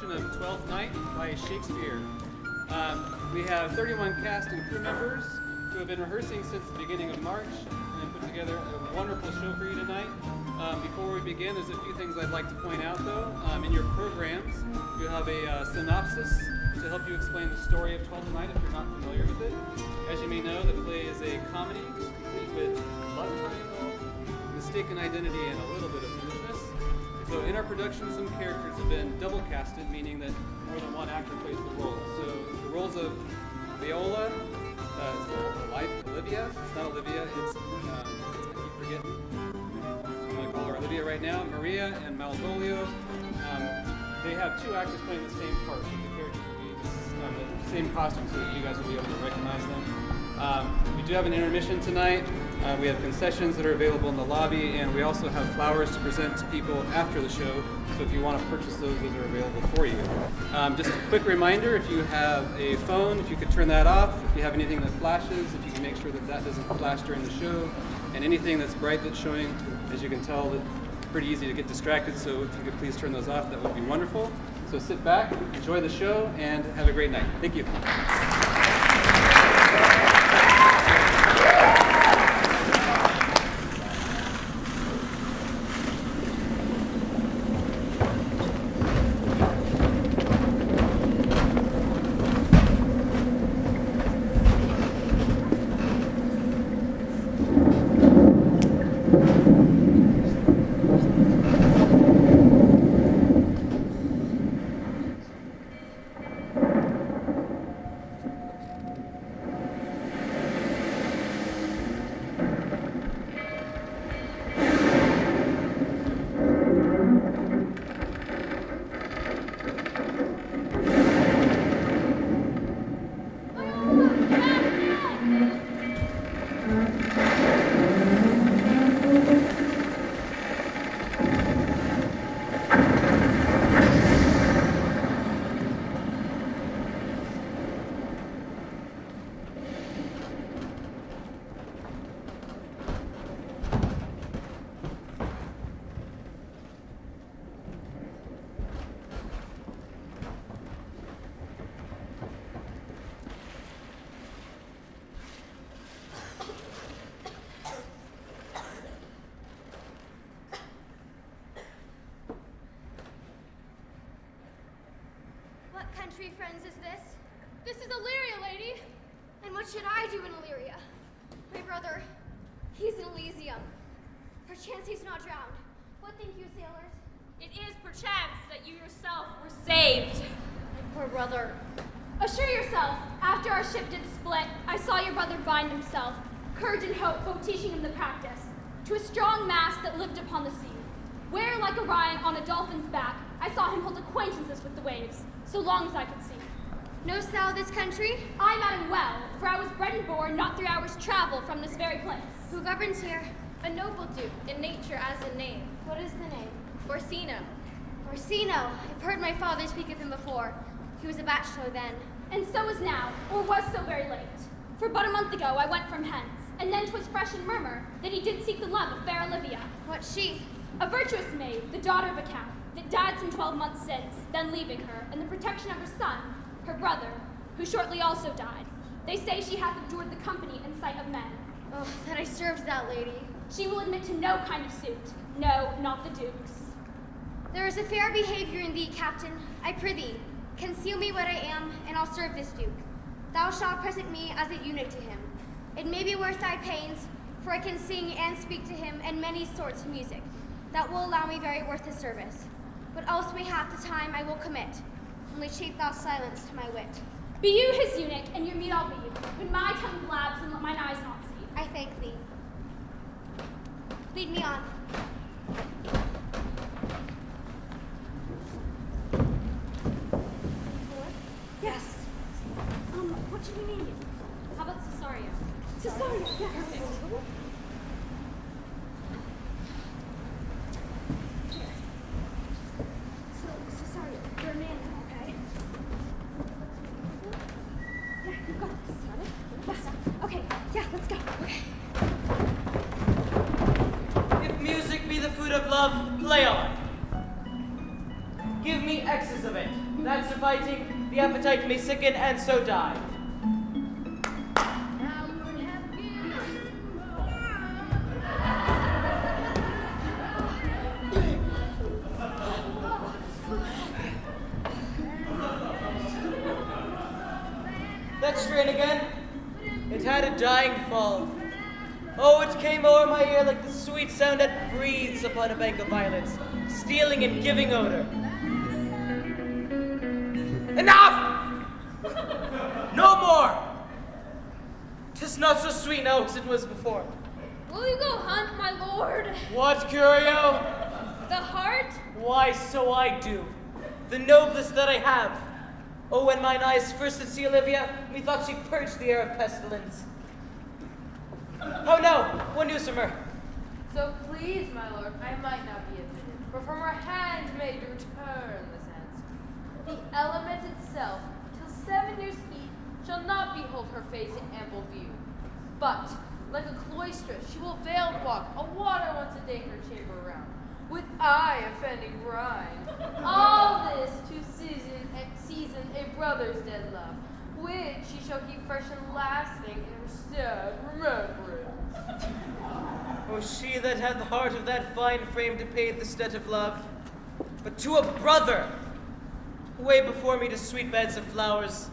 Of Twelfth Night by Shakespeare. We have 31 cast and crew members who have been rehearsing since the beginning of March and put together a wonderful show for you tonight. Before we begin, there's a few things I'd like to point out though. In your programs, you have a synopsis to help you explain the story of Twelfth Night if you're not familiar with it. As you may know, the play is a comedy complete with love triangle, mistaken identity, and a little bit of foolishness. So in our production, some characters have been double casted, meaning that more than one actor plays the role. So the roles of Viola, Olivia, it's not Olivia, it's, I keep forgetting, I'm going to call her Olivia right now, Maria and Malvolio. They have two actors playing the same part, but the characters will be the same costume so that you guys will be able to recognize them. We do have an intermission tonight. We have concessions that are available in the lobby, and we also have flowers to present to people after the show. So if you want to purchase those are available for you. Just a quick reminder, if you have a phone, if you could turn that off. If you have anything that flashes, if you can make sure that that doesn't flash during the show. And anything that's bright that's showing, as you can tell, it's pretty easy to get distracted. So if you could please turn those off, that would be wonderful. So sit back, enjoy the show, and have a great night. Thank you. Country friends is this? This is Illyria, lady. And what should I do in Illyria? My brother, he's in Elysium. Perchance he's not drowned. What think you, sailors? It is perchance that you yourself were saved. My poor brother. Assure yourself, after our ship did split, I saw your brother bind himself, courage and hope both teaching him the practice, to a strong mast that lived upon the sea, where like Orion on a dolphin's back, I saw him hold acquaintances with the waves, so long as I could see. Knowst thou this country? I, madam, well, for I was bred and born not 3 hours' travel from this very place. Who governs here? A noble duke, in nature as in name. What is the name? Orsino. Orsino. I've heard my father speak of him before. He was a bachelor then. And so is now, or was so very late. For but a month ago I went from hence, and then 'twas fresh in murmur that he did seek the love of fair Olivia. What's she? A virtuous maid, the daughter of a count, that died some 12 months since, then leaving her, in the protection of her son, her brother, who shortly also died. They say she hath abjured the company in sight of men. Oh, that I served that lady. She will admit to no kind of suit. No, not the duke's. There is a fair behavior in thee, captain. I prithee, conceal me what I am, and I'll serve this duke. Thou shalt present me as a eunuch to him. It may be worth thy pains, for I can sing and speak to him and many sorts of music. That will allow me very worth his service. But else mayhap the time I will commit. Only shape thou silence to my wit. Be you his eunuch, and your meat I'll be, when my tongue blabs and let mine eyes not see. I thank thee. Lead me on. What should we name you? How about Cesario? Cesario, yes. Perfect. So, Cesario, you're a man now, okay? Yeah, you've got this. Got it? Yes. Okay, yeah, let's go. Okay. If music be the food of love, play on. Give me excess of it. That's the fighting, the appetite may sicken and so die. That strain again, it had a dying fall. Oh, it came o'er my ear like the sweet sound that breathes upon a bank of violets, stealing and giving odor. Enough! No more! 'Tis not so sweet now as it was before. Will you go hunt, my lord? What, Curio? The heart? Why, so I do. The noblest that I have. Oh, when mine eyes first did see Olivia, methought she purged the air of pestilence. Oh no, what news from her? So please, my lord, I might not be admitted, for from her hand may return this answer. The element itself, till 7 years heat, shall not behold her face in ample view. But, like a cloistress, she will veiled walk, a water once a day her chamber round, with eye offending brine. All this to season a brother's dead love, which she shall keep fresh and lasting in her sad remembrance. Oh, she that had the heart of that fine frame to pay the debt of love, but to a brother, way before me to sweet beds of flowers,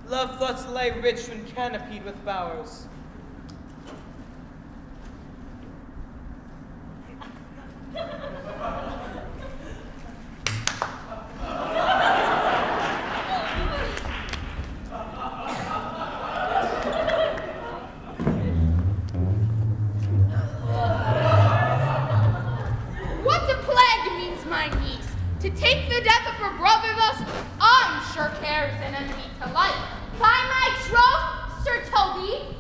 love thoughts lie rich when canopied with bowers. What the plague means my niece? To take the death of her brother thus, I'm sure cares an enemy to life. By my troth, Sir Toby,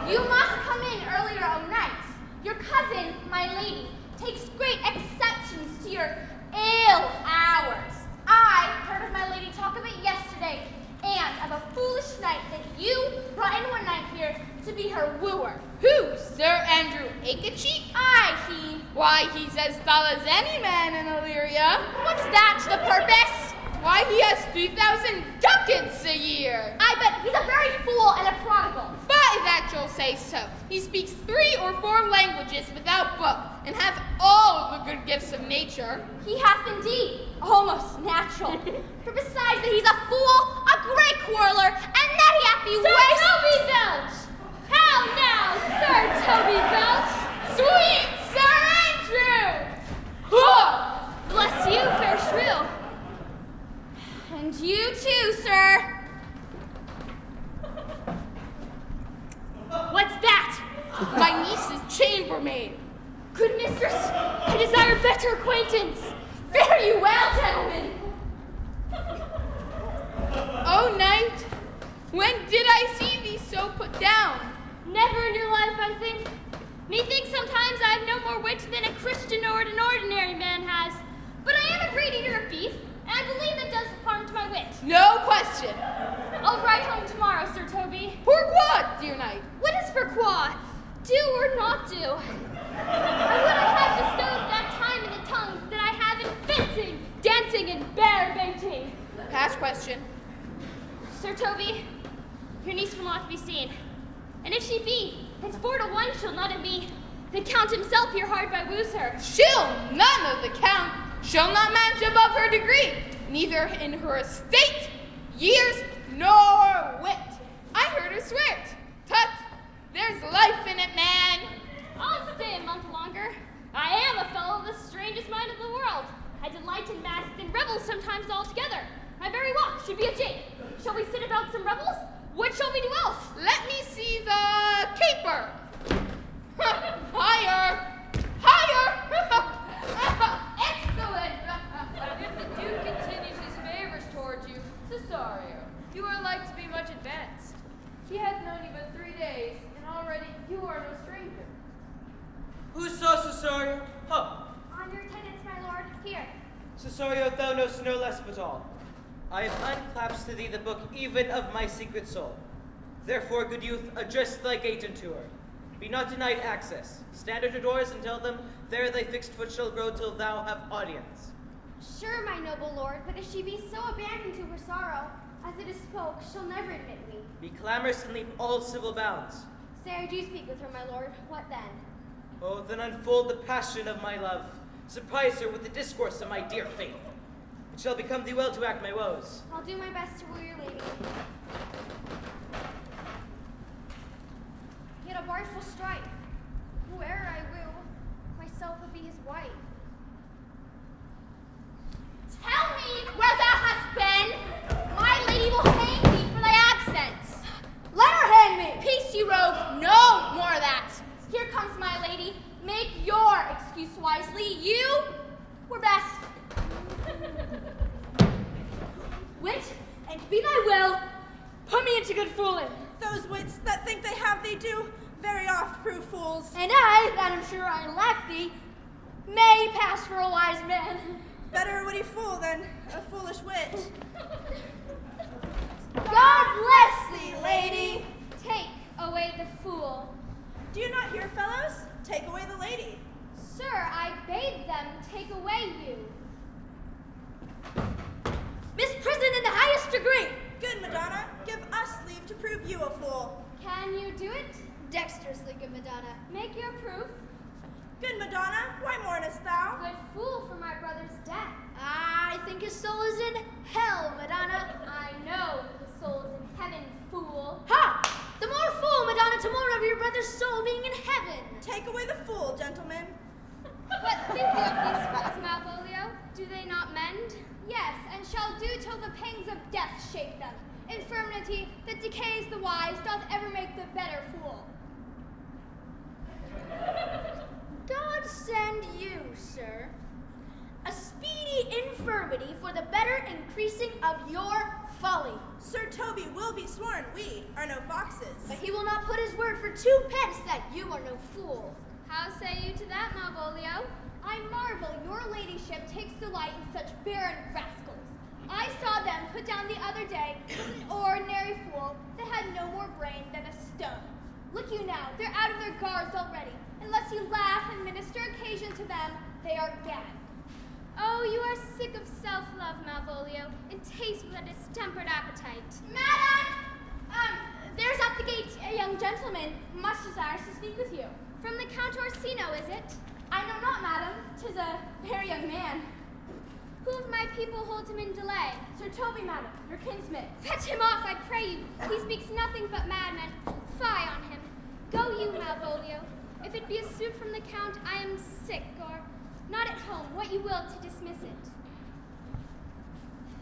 you must come in earlier o' nights. Your cousin, my lady, takes great exceptions to your ill hours. I heard of my lady talk of it yesterday, and of a foolish knight that you brought in one night here to be her wooer. Who, Sir Andrew Akecheek? Aye, he. Why, he's as tall as any man in Illyria. What's that to the purpose? Why, he has 3,000 ducats a year. I bet he's a very fool and a prodigal. By that you'll say so. He speaks 3 or 4 languages without book, and hath all the good gifts of nature. He hath indeed, almost natural. For besides that he's a fool, a great quarreler, and that he hath be Sir Toby Belch! How now, Sir Toby Belch? Sweet Sir Andrew! Huh! Bless you, fair shrew. And you too, sir. What's that? My niece's chambermaid. Good mistress, I desire better acquaintance. Fare you well, gentlemen. Oh, knight, when did I see thee so put down? Never in your life, I think. Methinks sometimes I have no more wit than a Christian or an ordinary man has. But I am a great eater of beef, and I believe that does harm to my wit. No question. I'll ride home tomorrow, Sir Toby. Pourquoi, dear knight? What is pourquoi? Do or not do? I would I had bestowed that time in the tongues that I have in fencing, dancing, and bear baiting. Past question. Sir Toby, your niece will not be seen. And if she be, it's 4 to 1 she'll not be. The Count himself here hard by woos her. She'll none of the count. Shall not match above her degree, neither in her estate, years, nor wit. I heard her swear it. Tut, there's life in it, man. I'll stay a month longer. I am a fellow of the strangest mind in the world. I delight in masks and revels sometimes all together. My very walk should be a jig. Shall we sit about some revels? What shall we do else? Let me see the caper. Higher, higher. Excellent. If the Duke continues his favors towards you, Cesario, Cesario, thou knowst no less but all. I have unclasped to thee the book even of my secret soul. Therefore, good youth, address thy gate unto her. Be not denied access. Stand at her doors and tell them, there thy fixed foot shall grow till thou have audience. Sure, my noble lord, but if she be so abandoned to her sorrow, as it is spoke, she'll never admit me. Be clamorous and leap all civil bounds. Say I do speak with her, my lord. What then? Oh, then unfold the passion of my love. Surprise her with the discourse of my dear faith. It shall become thee well to act my woes. I'll do my best to woo your lady. Yet a barful strife. Whoe'er I woo, myself will be his wife. Tell me where thou hast been. My lady will hang thee for thy absence. Let her hang me! Peace, you rogue. No more of that. Here comes my lady. Make your excuse wisely. You were best. Wit, and be thy will, put me into good fooling. Those wits that think they have thee do very oft prove fools. And I, that am sure I lack thee, may pass for a wise man. Better a witty fool than a foolish wit. God bless thee, lady. Take away the fool. Do you not hear, fellows? Take away the lady. Sir, I bade them take away you. Misprisoned in the highest degree. Good Madonna, give us leave to prove you a fool. Can you do it? Dexterously, good Madonna. Make your proof. Good Madonna, why mournest thou? Good fool for my brother's death. I think his soul is in hell, Madonna. I know the soul is in heaven, fool. Ha! The more fool, Madonna, to more of your brother's soul being in heaven. Take away the fool, gentlemen. What think you of these fools, Malvolio? Do they not mend? Yes, and shall do till the pangs of death shake them. Infirmity that decays the wise doth ever make the better fool. God send you, sir, a speedy infirmity for the better increasing of your folly. Sir Toby will be sworn we are no foxes. But he will not put his word for 2 pence that you are no fool. How say you to that, Malvolio? I marvel your ladyship takes delight in such barren rascals. I saw them put down the other day with an ordinary fool that had no more brain than a stone. Look you now, they're out of their guards already. Unless you laugh and minister occasion to them, they are gagged. Oh, you are sick of self-love, Malvolio, and taste with a distempered appetite. Madam! There's at the gate a young gentleman, much desires to speak with you. From the Count Orsino, is it? I know not, madam. 'Tis a very young man. Who of my people holds him in delay? Sir Toby, madam, your kinsman. Fetch him off, I pray you. He speaks nothing but madmen. Fie on him. Go you, Malvolio. If it be a suit from the Count, I am sick, or not at home, what you will to dismiss it.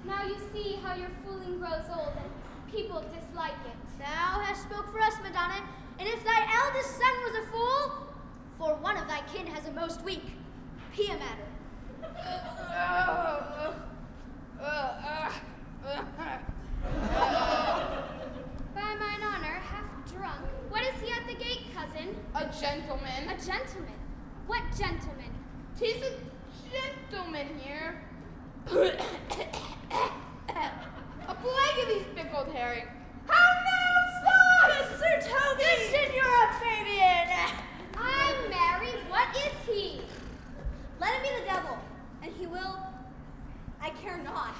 Now you see how your fooling grows old, and people dislike it. Thou hast spoke for us, Madonna, and if thy eldest son was a fool, for one of thy kin has a most weak, be a matter. By mine honor, half drunk. What is he at the gate, cousin? A gentleman. A gentleman. What gentleman? 'Tis a gentleman here. A plague of these pickled herring. How now, son? Good Sir Toby! Good Signora Fabian! I'm married. What is he? Let him be the devil, and he will, I care not.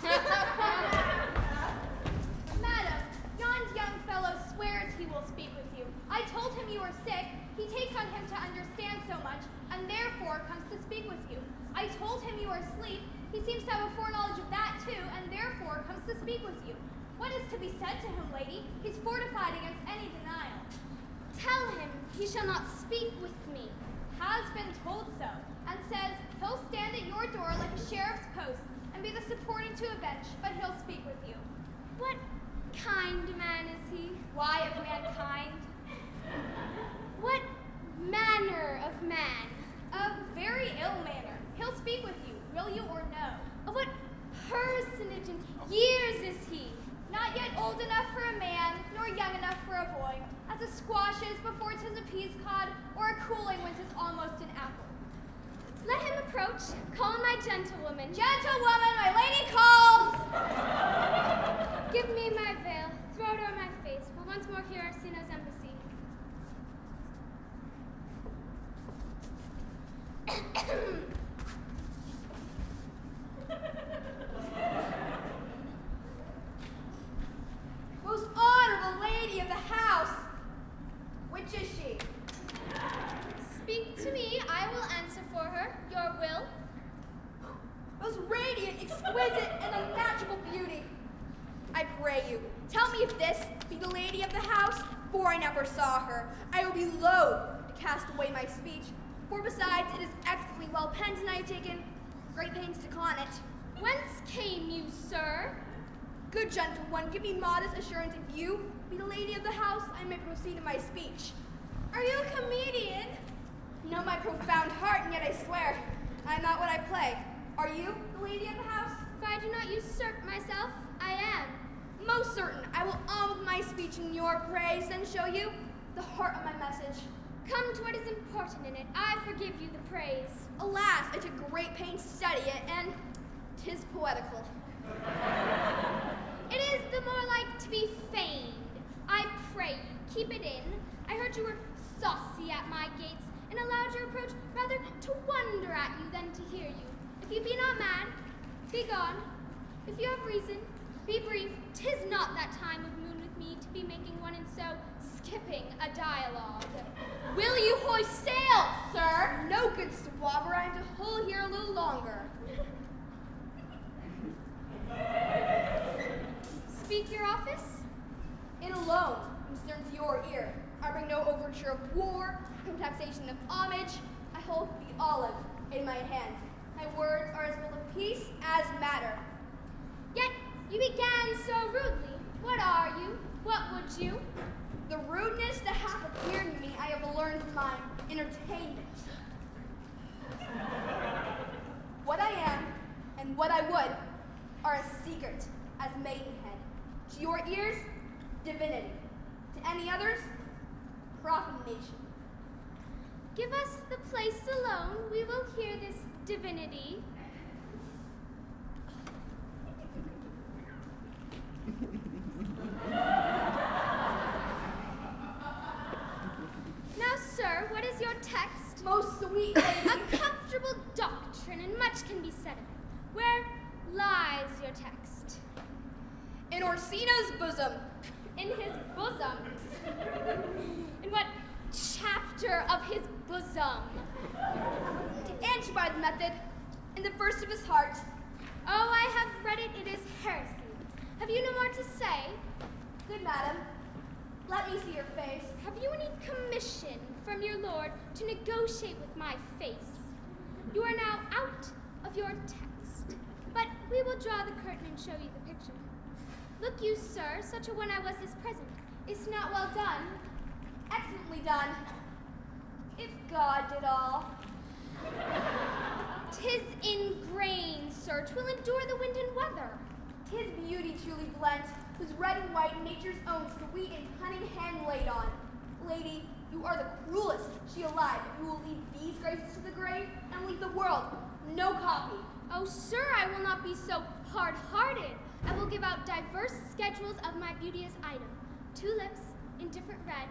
Madam, yon young fellow swears he will speak with you. I told him you were sick. He takes on him to understand so much, and therefore comes to speak with you. I told him you were asleep. He seems to have a foreknowledge of that too, and therefore comes to speak with you. What is to be said to him, lady? He's fortified against any denial. Tell him he shall not speak with me. Has been told so, and says he'll stand at your door like a sheriff's post, and be the supported to a bench, but he'll speak with you. What kind man is he? Why of mankind? What manner of man? A very ill manner. He'll speak with you, will you or no? Of what personage and years is he? Not yet old enough for a man, nor young enough for a boy, as a squash is before 'tis a peas cod, or a cooling when 'tis almost an apple. Let him approach. Call my gentlewoman. Gentlewoman, my lady calls! Give me my veil. Throw it over my face. We'll once more hear Orsino's embassy. Most honorable lady of the house. Which is she? Speak to me. I will answer for her. Your will. Most radiant, exquisite, and unmatchable beauty. I pray you, tell me if this be the lady of the house, for I never saw her. I will be loath to cast away my speech, for besides it is excellently well penned, and I have taken great pains to con it. Whence came you, sir? Good gentle one, give me modest assurance if you be the lady of the house, I may proceed in my speech. Are you a comedian? Know my profound heart, and yet I swear, I am not what I play. Are you the lady of the house? If I do not usurp myself, I am. Most certain, I will arm with my speech in your praise, and show you the heart of my message. Come to what is important in it. I forgive you the praise. Alas, I took great pains to study it, and 'tis poetical. It is the more like to be feigned. I pray you, keep it in. I heard you were saucy at my gates, and allowed your approach rather to wonder at you than to hear you. If you be not mad, be gone. If you have reason, be brief. 'Tis not that time of moon with me to be making one and so skipping a dialogue. Will you hoist sail, sir? No, good swabber, I am to hold here a little longer. Speak your office. It alone concerns your ear. I bring no overture of war, no taxation of homage. I hold the olive in my hand. My words are as full of peace as matter. Yet you began so rudely. What are you? What would you? The rudeness that hath appeared in me I have learned from my entertainment. What I am and what I would are as secret as maidenhead. To your ears, divinity. To any others, profanation. Give us the place alone. We will hear this divinity. Now, sir, what is your text? Most sweet lady. A comfortable doctrine, and much can be said of it. Where lies your text? In Orsino's bosom. In his bosom. In what chapter of his bosom? To answer by the method, in the first of his heart. Oh, I have read it. It is heresy. Have you no more to say? Good madam, let me see your face. Have you any commission from your lord to negotiate with my face? You are now out of your text, but we will draw the curtain and show you the picture. Look you, sir, such a one I was is present. Is not well done? Excellently done. If God did all. 'Tis in grain, sir, 'twill endure the wind and weather. 'Tis beauty truly blent, whose red and white nature's own sweet and cunning hand laid on. Lady, you are the cruelest she alive. You will lead these graces to the grave and leave the world no copy. Oh, sir, I will not be so hard-hearted. I will give out diverse schedules of my beauteous item. 2 lips, indifferent red.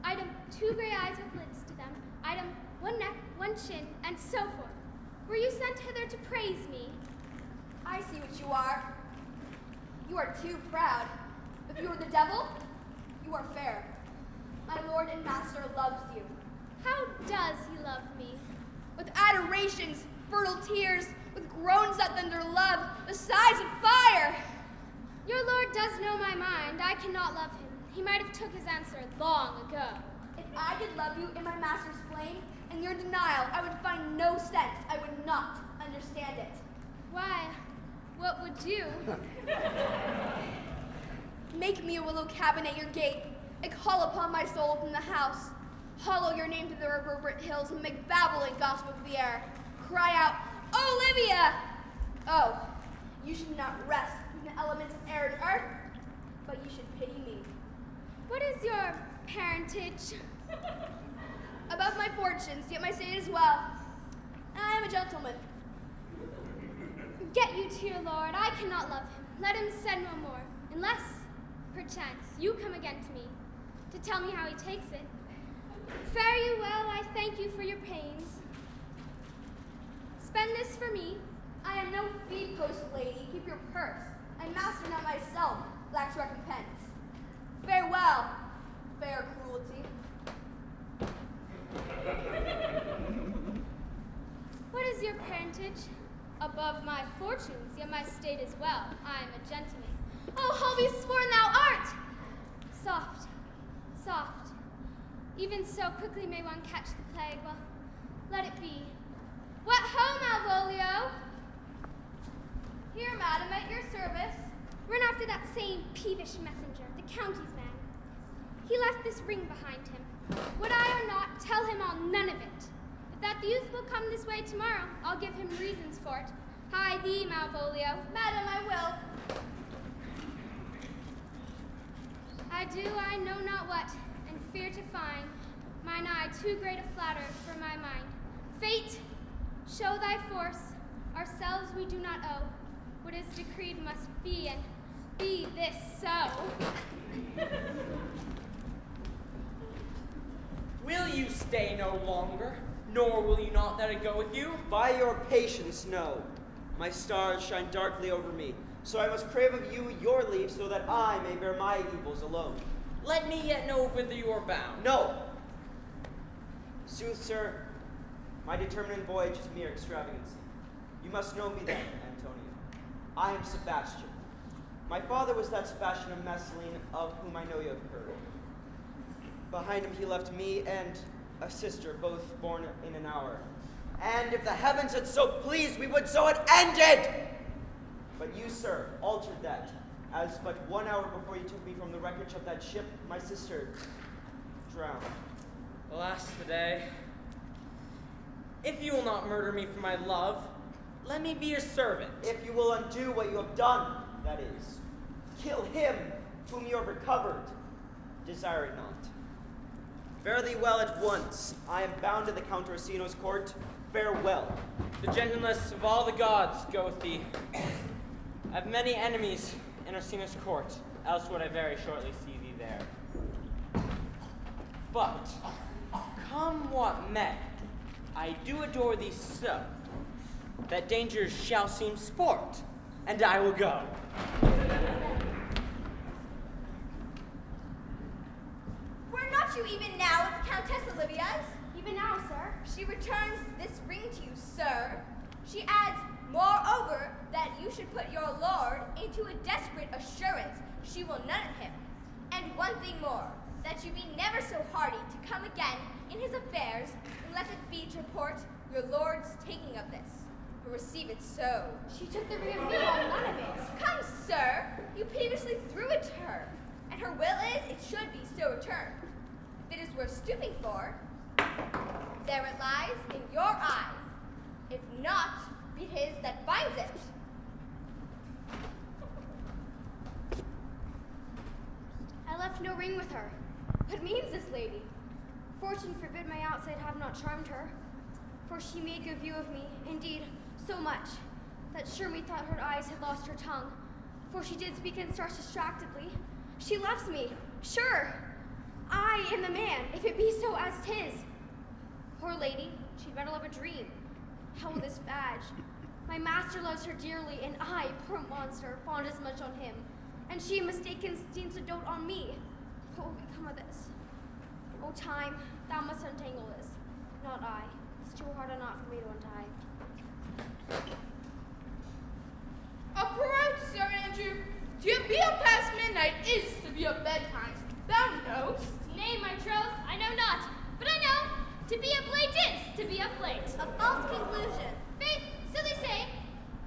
Item, 2 gray eyes with lids to them. Item, 1 neck, 1 chin, and so forth. Were you sent hither to praise me? I see what you are. You are too proud. If you are the devil, you are fair. My lord and master loves you. How does he love me? With adorations, fertile tears, with groans that thunder love, the sighs of fire. Your lord does know my mind. I cannot love him. He might have took his answer long ago. If I did love you in my master's flame, and your denial, I would find no sense. I would not understand it. Why, what would you? Make me a willow cabin at your gate, and call upon my soul from the house. Hollow your name to the reverberant hills, and make babbling gospel of the air. Cry out, Olivia! Oh, you should not rest in the elements of air and earth, but you should pity me. What is your parentage? Above my fortunes, yet my state is well. and I am a gentleman. Get you to your lord. I cannot love him. Let him send no more, unless, perchance, you come again to me to tell me how he takes it. Fare you well. I thank you for your pains. Spend this for me. I am no feed post, lady. Keep your purse. I master not myself, lacks recompense. Farewell, fair cruelty. What is your parentage? Above my fortunes, yet my state is well. I am a gentleman. Oh, holy sworn thou art! Soft, soft. Even so quickly may one catch the plague. Well, let it be. What ho, Malvolio? Here, madam, at your service. Run after that same peevish messenger, the county's man. He left this ring behind him. Would I or not, tell him all none of it. If that youth will come this way tomorrow, I'll give him reasons for it. Hie thee, Malvolio. Madam, I will. I do I know not what, and fear to find mine eye too great a flatterer for my mind. Fate, show thy force. Ourselves we do not owe. What is decreed must be, and be this so. Will you stay no longer? Nor will you not that I go with you? By your patience, no. My stars shine darkly over me, so I must crave of you your leave so that I may bear my evils alone. Let me yet know whither you are bound. No! Sooth, sir, my determinate voyage is mere extravagancy. You must know me then, Antonio. I am Sebastian. My father was that Sebastian of Messalene of whom I know you have heard. Behind him he left me and a sister, both born in an hour. And if the heavens had so pleased, we would so had ended! But you, sir, altered that, as but 1 hour before you took me from the wreckage of that ship, my sister drowned. Alas the day. If you will not murder me for my love, let me be your servant. If you will undo what you have done, that is, kill him whom you have recovered, desire it not. Fare thee well at once. I am bound to the Count Orsino's court. Farewell. The gentleness of all the gods go with thee. I have many enemies in Orsino's court, else would I very shortly see thee there. But, come what may, I do adore thee so, that dangers shall seem sport, and I will go. Were not you even now at the Countess Olivia's? Even now, sir. She returns this ring to you, sir. She adds, moreover, that you should put your lord into a desperate assurance she will none of him. And one thing more, that you be never so hardy to come again in his affairs, unless it be to report your lord's taking of this. Who receive it so. She took the ring of me, all none of it. Come, sir, you previously threw it to her, and her will is it should be so returned. If it is worth stooping for, there it lies in your eye. If not, be his that finds it. I left no ring with her. What means this lady? Fortune forbid my outside have not charmed her. For she made good view of me, indeed, so much, that sure me thought her eyes had lost her tongue. For she did speak and start distractedly. She loves me, sure. I am the man, if it be so as 'tis. Poor lady, she'd better love a dream. How will this fadge? My master loves her dearly, and I, poor monster, fond as much on him. And she mistaken seems to dote on me. What will become of this? O time, thou must untangle this, not I. It's too hard a knot for me to untie. Approach, Sir Andrew. To be up past midnight is to be up bedtime. Thou knowst. Nay, my troth, I know not. But I know, to be up late is to be up late. A false conclusion. Faith, so they say,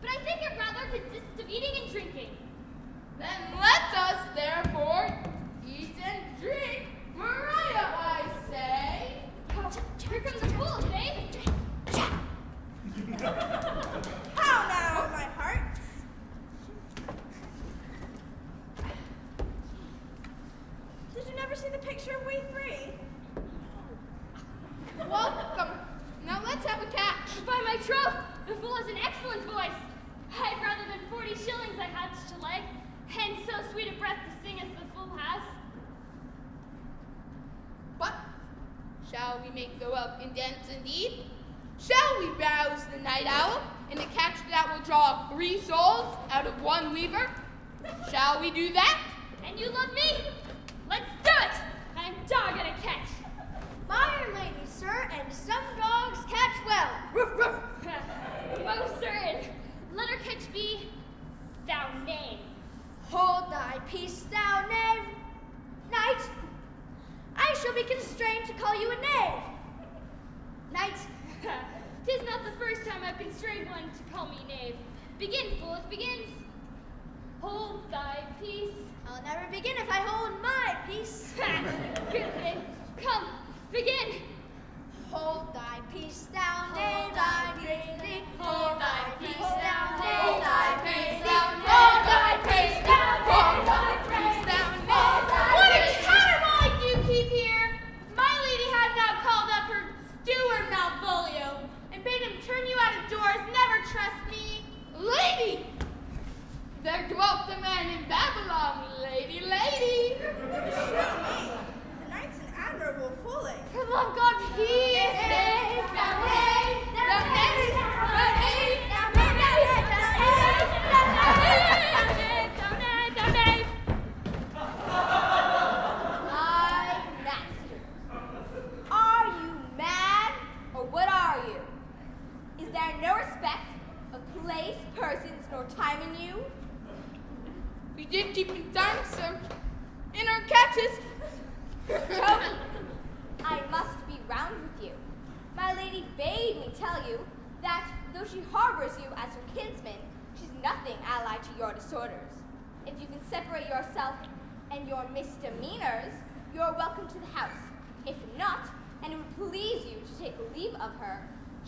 but I think it rather consists of eating and drinking. Then let us, therefore, eat and drink. Maria, I say. Here comes the fool, Faith. How now, my hearts? Did you never see the picture of we three? Welcome. Now let's have a catch. By my excellent voice. I'd rather than 40 shillings I had to lay, and so sweet a breath to sing as the fool has. But shall we make the welkin dance indeed? Shall we rouse the night owl in a catch that will draw 3 souls out of 1 weaver? Shall we do that? And you love me? Let's do it! I'm dog at a catch. Fire lady, sir, and some dogs catch well. Ruff, ruff. Most certain. Let her catch be thou knave. Hold thy peace, thou knave. Knight, I shall be constrained to call you a knave. Knight, 'Tis not the first time I've constrained one to call me knave. Begin, fool, it begins. Hold thy peace. I'll never begin if I hold my peace. Good thing. Come, begin. Hold thy peace, thou knave, I pray thee. Hold thy peace, thou knave, I pray thee. Hold thy peace, thou knave, I pray thee. What a caterwauling you keep here! My lady had now called up her steward Malvolio and bade him turn you out of doors, never trust me. Lady! There dwelt a man in Babylon, lady. The knight's an admirable fooling. For love of God, peace! My master, are you mad, or what are you? Is there no respect of place, persons, nor time in you? We did keep in time, sir. In our catches. Toby, I must be round with you. My lady bade me tell you that though she harbors you as her kinsman, she's nothing allied to your disorders. If you can separate yourself and your misdemeanors, you're welcome to the house. If not, and it would please you to take leave of her,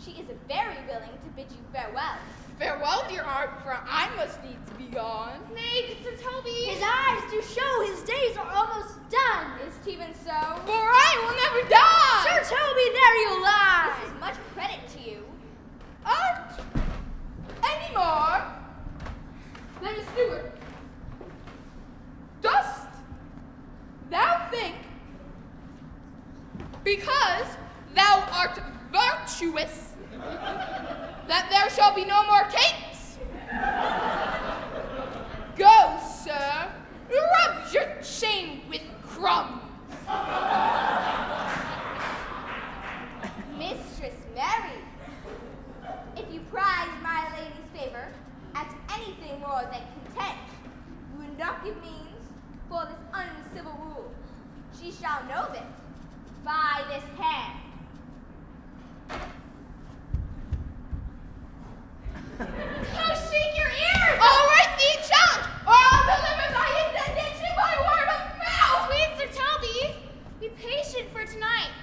she is very willing to bid you farewell. Farewell, dear heart, for I must needs be gone. Nay, Sir Toby. His eyes do show his days are almost done. Is it even so? For I will never die. Sir Toby, there you lie. This is much credit to you. Aren't any more than a steward. Dost thou think, because thou art virtuous, that there shall be no more cakes? Go, sir, rub your chain with crumbs. Mistress Mary, if you prize my lady's favor at anything more than content, you would not give means for this uncivil rule. She shall know it by this hand. Oh, shake your ears! All right, the challenge, or I'll deliver thy indignation by word of mouth! Sweet Sir Toby, be patient for tonight.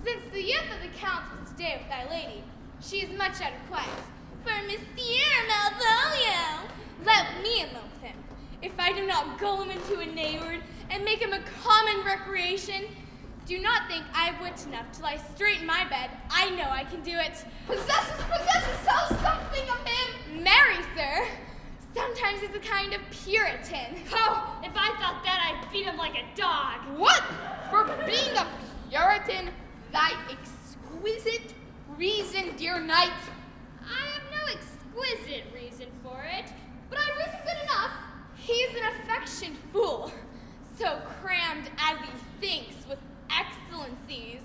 Since the youth of the Count was today with thy lady, she is much out of quiet. For Monsieur Malvolio, let me alone with him. If I do not gull him into a neighborhood and make him a common recreation, do not think I have wit enough to lie straight in my bed. I know I can do it. Possesses, tell something of him. Marry, sir. Sometimes he's a kind of Puritan. Oh, if I thought that, I'd beat him like a dog. What? For being a Puritan, thy exquisite reason, dear knight? I have no exquisite reason for it, but I've reason good enough. He's an affectioned fool, so crammed as he thinks with excellencies,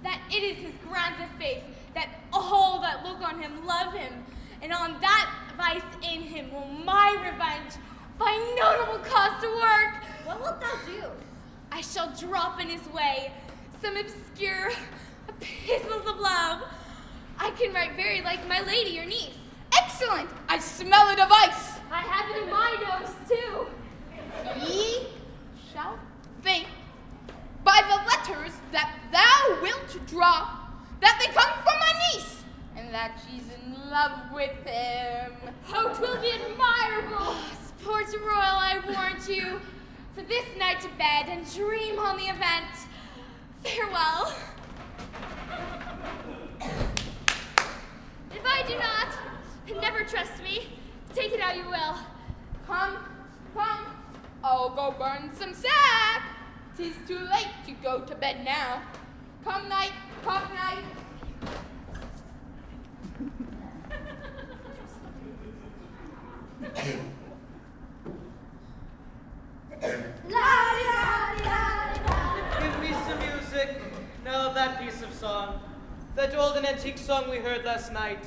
that it is his grounds of faith that all that look on him love him, and on that vice in him will my revenge find notable cause to work. What wilt thou do? I shall drop in his way some obscure epistles of love. I can write very like my lady, your niece. Excellent! I smell a device. I have it in my nose, too. Ye shall think by the letters that thou wilt draw that they come from my niece, and that she's in love with him. Oh, 'twill be admirable. Sports royal, I warrant you. For this night to bed and dream on the event. Farewell. If I do not, trust me. Take it how you will. Come, come, I'll go burn some sack. 'Tis too late to go to bed now. Come night, come night. Give me some music. Now that piece of song. That old and antique song we heard last night.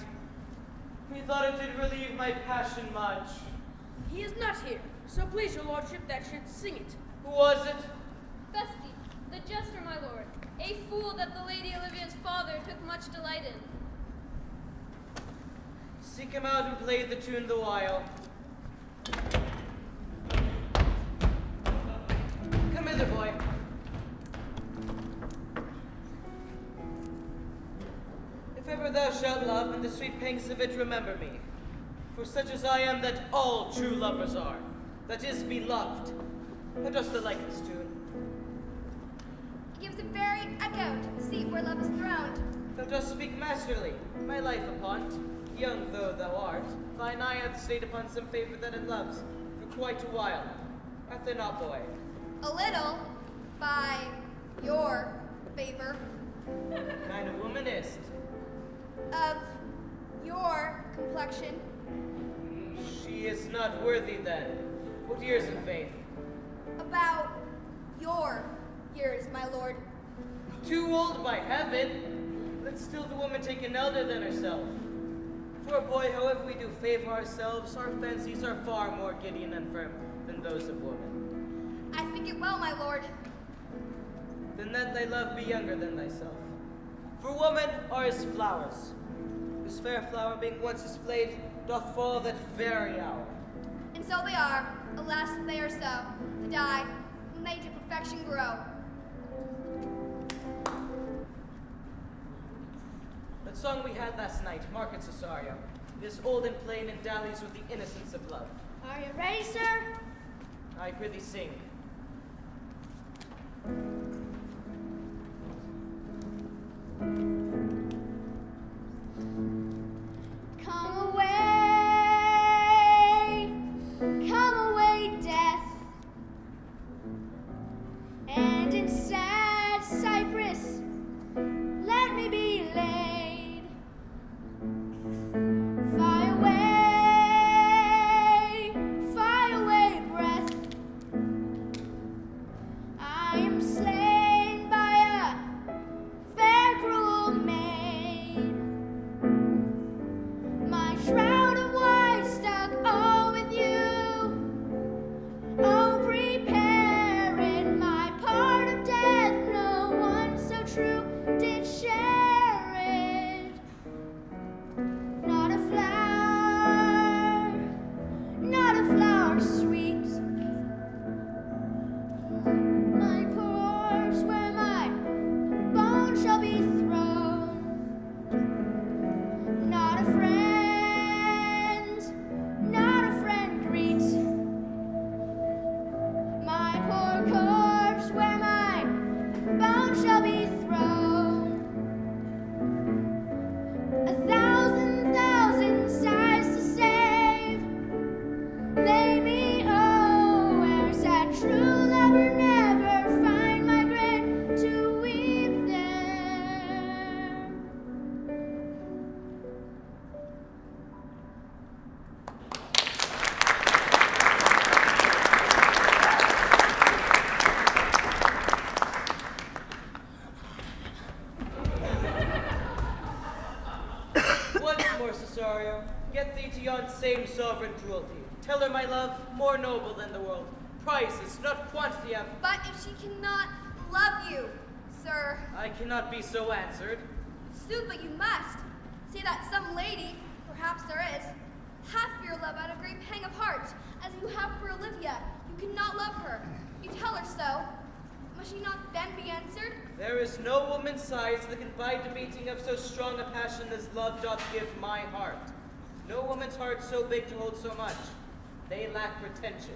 Methought it did relieve my passion much. He is not here, so please your lordship that should sing it. Who was it? Festi, the jester, my lord. A fool that the Lady Olivia's father took much delight in. Seek him out and play the tune the while. Come hither, boy. If ever thou shalt love, and the sweet pangs of it remember me. For such as I am that all true lovers are, that is, be loved. How dost thou like this tune? It gives a very echo to the seat where love is throned. Thou dost speak masterly, my life upon't. Young though thou art, thine eye hath stayed upon some favor that it loves, for quite a while. Art thou not, boy? A little, by your favor, What kind of woman is't? of your complexion. She is not worthy then. What years in faith? About your years, my lord. Too old by heaven. Let still the woman take an elder than herself. For a boy, however we do favor ourselves, our fancies are far more giddy and infirm than those of woman. I think it well, my lord. Then let thy love be younger than thyself. For women are as flowers, whose fair flower being once displayed, doth fall that very hour. And so they are, alas that they are so, to die, when they to perfection grow. That song we had last night, Mark and Cesario, is old and plain and dallies with the innocence of love. Are you ready, sir? I prithee sing. Come away, death, and in sad cypress let me be laid. Fly away, breath. I am slain by a fair cruel maid. My shroud of white stuck all with you. Oh, prepare it, my part of death. No one so true did share it. Not a flower sweet. My corpse where my bones shall be thrown. Not a friend greet. My poor corpse where my bones shall be thrown. 1,000 sighs to save. Lay me, oh, where sad true lover never find my grave to weep there. Once more, Cesario, get thee to yon same sovereign cruelty. Tell her, my love, more noble than the world. Prices, not quantity of. But if she cannot love you, sir, I cannot be so answered. sooth, but you must. Say that some lady, perhaps there is, hath for your love out of great pang of heart, as you have for Olivia. You cannot love her. You tell her so. Must she not then be answered? There is no woman's sighs that can bide the beating of so strong a passion as love doth give my heart. No woman's heart so big to hold so much. They lack pretension.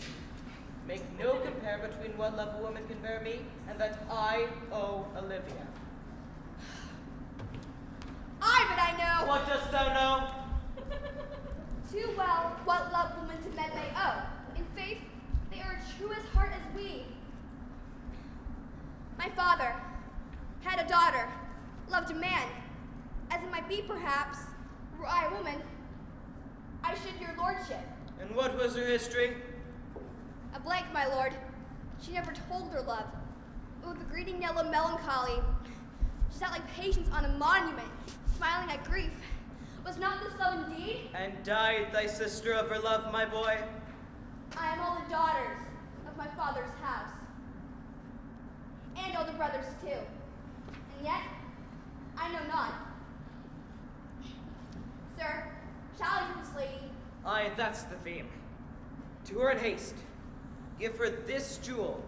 Make no compare between what love a woman can bear me and that I owe Olivia. But I know. What dost thou know? too well what love woman to men may owe. In faith, they are true as heart as we. My father had a daughter, loved a man, as it might be perhaps, were I a woman, I should your lordship. And what was her history? A blank, my lord. She never told her love. But with a greeting yellow melancholy, she sat like patience on a monument, smiling at grief. Was not this love indeed? And died thy sister of her love, my boy? I am all the daughters of my father's house. And all the brothers too. And yet, I know not. Sir, challenge this lady. Aye, that's the theme. To her in haste. Give her this jewel.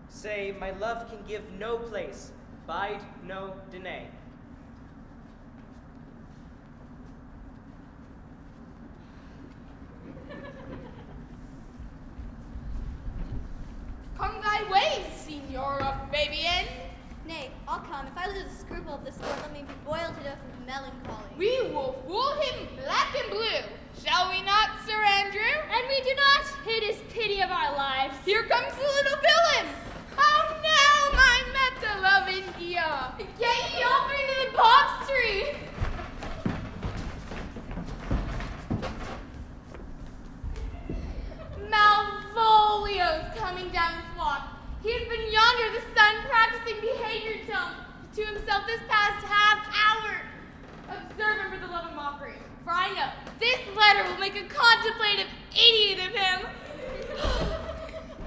Say, my love can give no place. Bide no denay. Come thy ways, Signora Fabian. Nay, I'll come. If I lose a scruple of this sort, let me be boiled to death with melancholy. We will fool him black and blue. Shall we not, Sir Andrew? And we do not. It is pity of our lives. Here comes the little villain. How now, my meta love India? Get ye off into the box tree. Malvolio's coming down this walk. He has been yonder, the sun, practicing behavior to himself this past half hour. Observe him for the love of mockery, for I know this letter will make a contemplative idiot of him.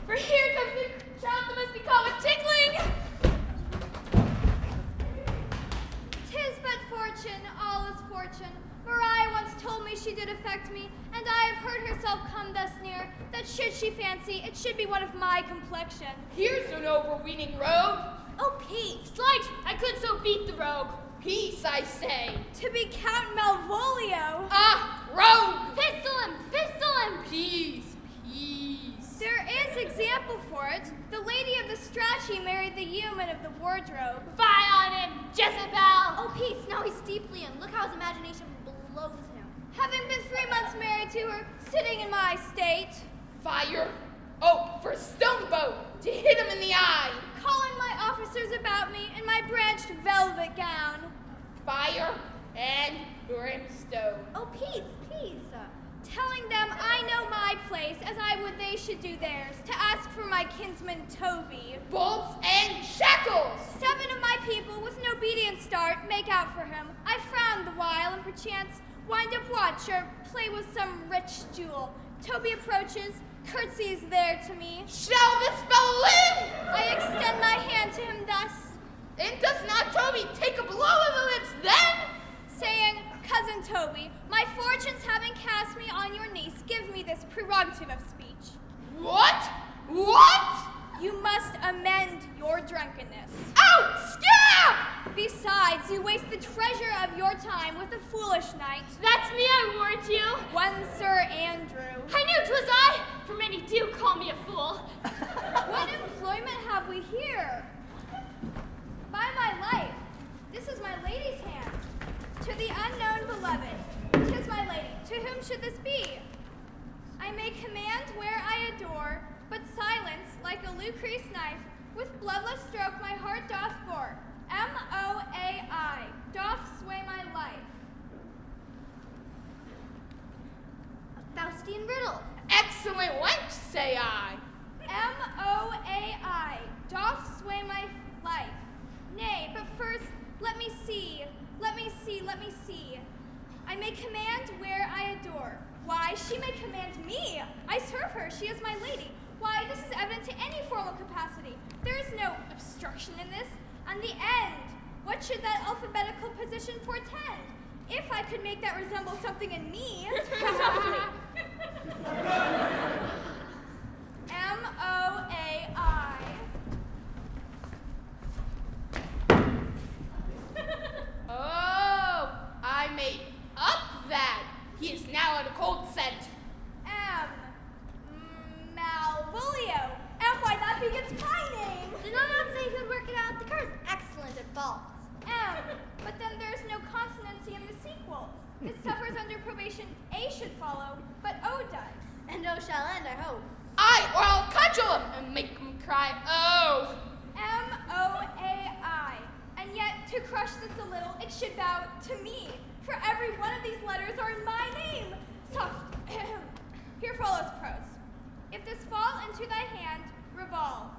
For here comes the child that must be caught with tickling. 'Tis but fortune, all is fortune. Maria once told me she did affect me, and I have heard herself come thus near, that should she fancy, it should be one of my complexion. Here's an overweening rogue. Oh, peace. Slight, I could so beat the rogue. Peace, I say. To be Count Malvolio. Ah, rogue! Pistol him! Pistol him! Peace, peace. There is example for it. The lady of the Strachey married the yeoman of the wardrobe. Fie on him, Jezebel! Oh, peace. Now he's deeply in. Look how his imagination blows him. Having been 3 months married to her, sitting in my state. Fire. Oh, for Stonebow to hit him in the eye. Calling my officers about me in my branched velvet gown. Fire and brimstone. Oh, peace, peace. Telling them I know my place as I would they should do theirs, to ask for my kinsman Toby. Bolts and shackles. 7 of my people with an obedient start make out for him. I frown the while and perchance wind up watch or play with some rich jewel. Toby approaches, curtsies there to me. Shall this fellow live? I extend my hand to him thus, And does not Toby take a blow of the lips then? saying, Cousin Toby, my fortunes having cast me on your niece, give me this prerogative of speech. What? What? You must amend your drunkenness. Out! Scab! Besides, you waste the treasure of your time with a foolish knight. That's me, I warrant you. One Sir Andrew. I knew 'twas I, for many do call me a fool. What employment have we here? By my life, this is my lady's hand. To the unknown beloved, 'tis my lady. To whom should this be? I may command where I adore, but silence, like a Lucrece knife, with bloodless stroke my heart doth bore. M-O-A-I, doth sway my life. A Faustian riddle. Excellent wench, say I. M-O-A-I, doth sway my life. Nay, but first, let me see. I may command where I adore. Why, she may command me. I serve her, she is my lady. Why, this is evident to any formal capacity. There is no obstruction in this. And the end, what should that alphabetical position portend? If I could make that resemble something in me, M-O-A-I. Oh, I made up that. He is now at a cold scent. Malvolio. Why, that begins my name. Did I not say who'd work it out? The car is excellent at faults. But then there's no consonancy in the sequel. It suffers under probation. A should follow. no shall end, I hope. Aye, or I'll cudgel him and make him cry, oh. M-O-A-I. And yet, to crush this a little, it should bow to me. For every one of these letters are in my name. Soft. Here follows prose. If this fall into thy hand, revolve.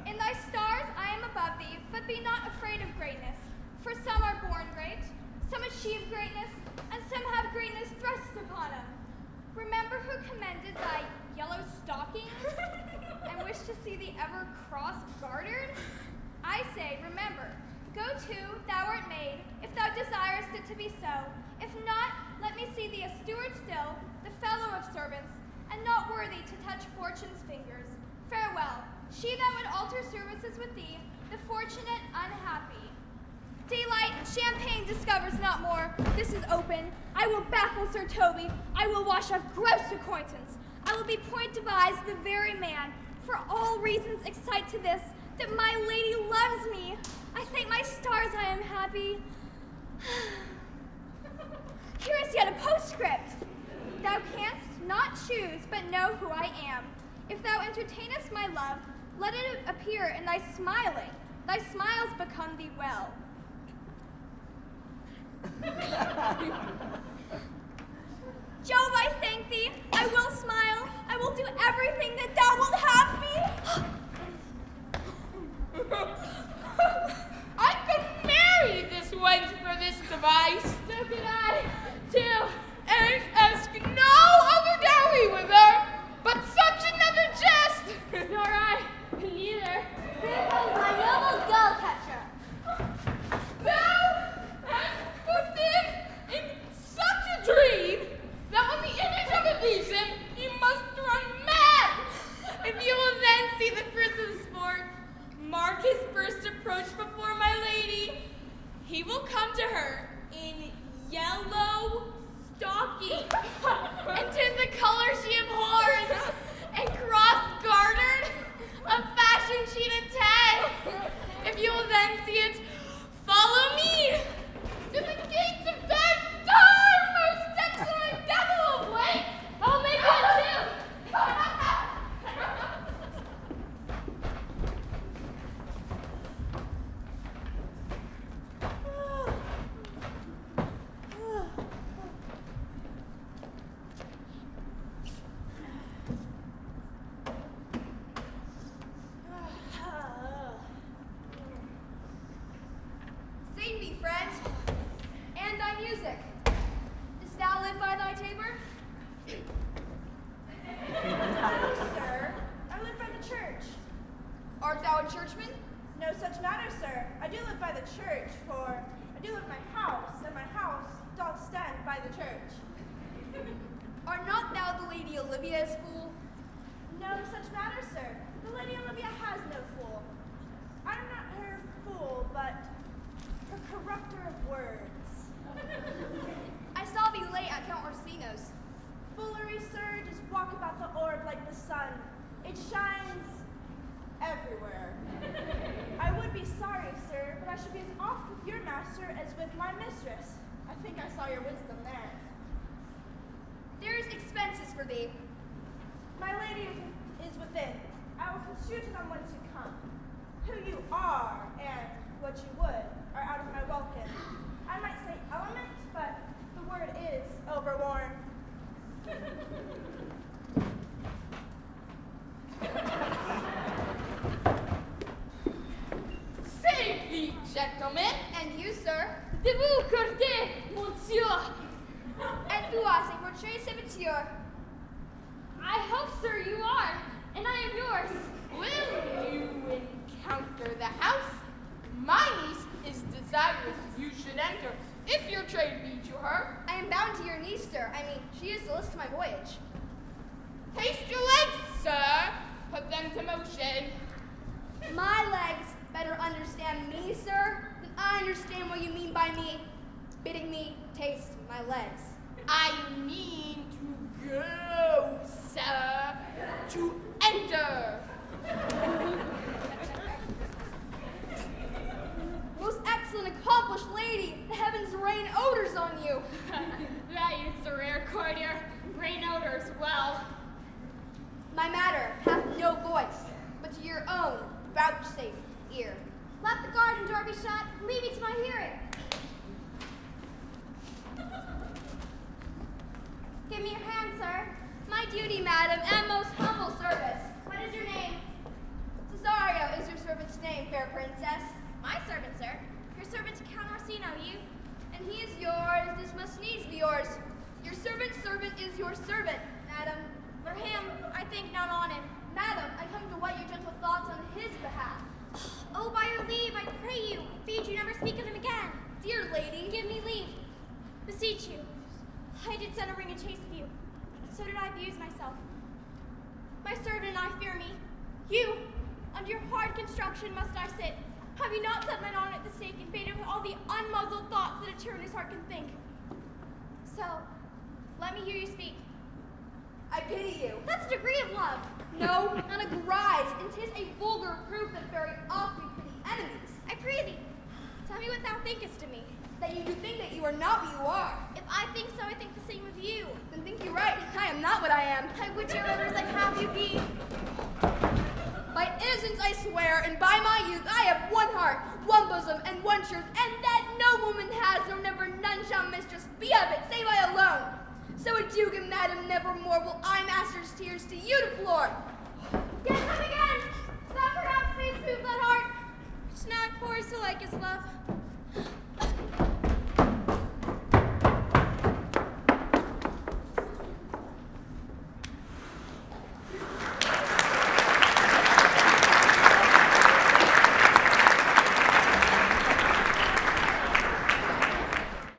In thy stars I am above thee, but be not afraid of greatness. For some are born great, some achieve greatness, and some have greatness thrust upon them. Remember who commended thy yellow stockings, and wish to see thee ever cross-gartered? I say, remember, go to, thou art made, if thou desirest it to be so. If not, let me see thee a steward still, the fellow of servants, and not worthy to touch fortune's fingers. Farewell, she that would alter services with thee, the fortunate unhappy. Daylight, champagne discovers not more. This is open. I will baffle Sir Toby. I will wash off gross acquaintance. I will be point devised the very man. For all reasons excite to this, that my lady loves me. I thank my stars I am happy. Here is yet a postscript. Thou canst not choose, but know who I am. If thou entertainest my love, let it appear in thy smiling. Thy smiles become thee well. Jove, I thank thee. I will smile. I will do everything that thou wilt have me. I could marry this wench for this device. So could I, too. And ask no other dowry with her, but such another jest. Nor I, neither. Here comes my noble gull catcher. Thou hast put in such a dream that when the image of it leaves him, he must run mad. If you will then see the fruits of the sport, mark his first approach before my lady. He will come to her in yellow stockings, and 'tis the color she abhors, and cross-gartered, a fashion she detests. If you will then see it, follow me to the gates of thy door, most excellent devil of wait. I'll make one too. Sing me, friend, and thy music. Dost thou live by thy tabor? No, sir. I live by the church. Art thou a churchman? No such matter, sir. I do live by the church, for I do live in my house, and my house doth stand by the church. Art not thou the Lady Olivia's fool? No such matter, sir. The Lady Olivia has no fool. I am not her fool, but her corrupter of words. I saw thee late at Count Orsino's. Foolery, sir, just walk about the orb like the sun. It shines everywhere. I would be sorry, sir, but I should be as oft with your master as with my mistress. I think I saw your wisdom there. There is expenses for thee. My lady is within. I will construe to them whence you come. Who you are and what you would are out of my welcome. I might say element, but the word is overworn. Save thee, gentlemen. And you, sir? De vous, Corte, monsieur. And vous, c'est votre serviteur. I hope, sir, you are, and I am yours. Will you encounter the house? My niece is desirous you should enter, if your trade be to her. I am bound to your niece, sir. I mean, she is the list of my voyage. Taste your legs, sir. Put them to motion. My legs better understand me, sir, than I understand what you mean by me bidding me taste my legs. I mean to go, sir. To enter. Most excellent, accomplished lady, the heavens rain odors on you. My matter hath no voice, but to your own vouchsafed ear. Let the garden door be shut. Leave me to my hearing. Give me your hand, sir. My duty, madam, and most humble service. What is your name? Cesario is your servant's name, fair princess. My servant, sir. Your servant Count Orsino, you. And he is yours, this must needs be yours. Your servant's servant is your servant, madam. For him, I think not on him. Madam, I come to whet your gentle thoughts on his behalf. Oh, by your leave, I pray you. Feed you never speak of him again. Dear lady, Give me leave. Beseech you. I did send a ring in chase of you. So did I abuse myself. My servant and I fear me. You, under your hard construction must I sit. Have you not set mine honor at the stake and baited with all the unmuzzled thoughts that a tyrannous heart can think? So, let me hear you speak. I pity you. That's a degree of love. No, not a grise, and 'tis a vulgar proof that very oft we pity enemies. I pray thee. Tell me what thou thinkest of me. That you do think that you are not what you are. If I think so, I think the same of you. Then think you right, I am not what I am. I would your others I'd have you be. By innocence I swear, and by my youth, I have one heart, one bosom, and one truth, and that no woman has, nor never none shall mistress be of it, save I alone. So a duke and madam nevermore will I master's tears to you deplore. Yet come again, that perhaps may soothe that heart, which now it pours to like his love.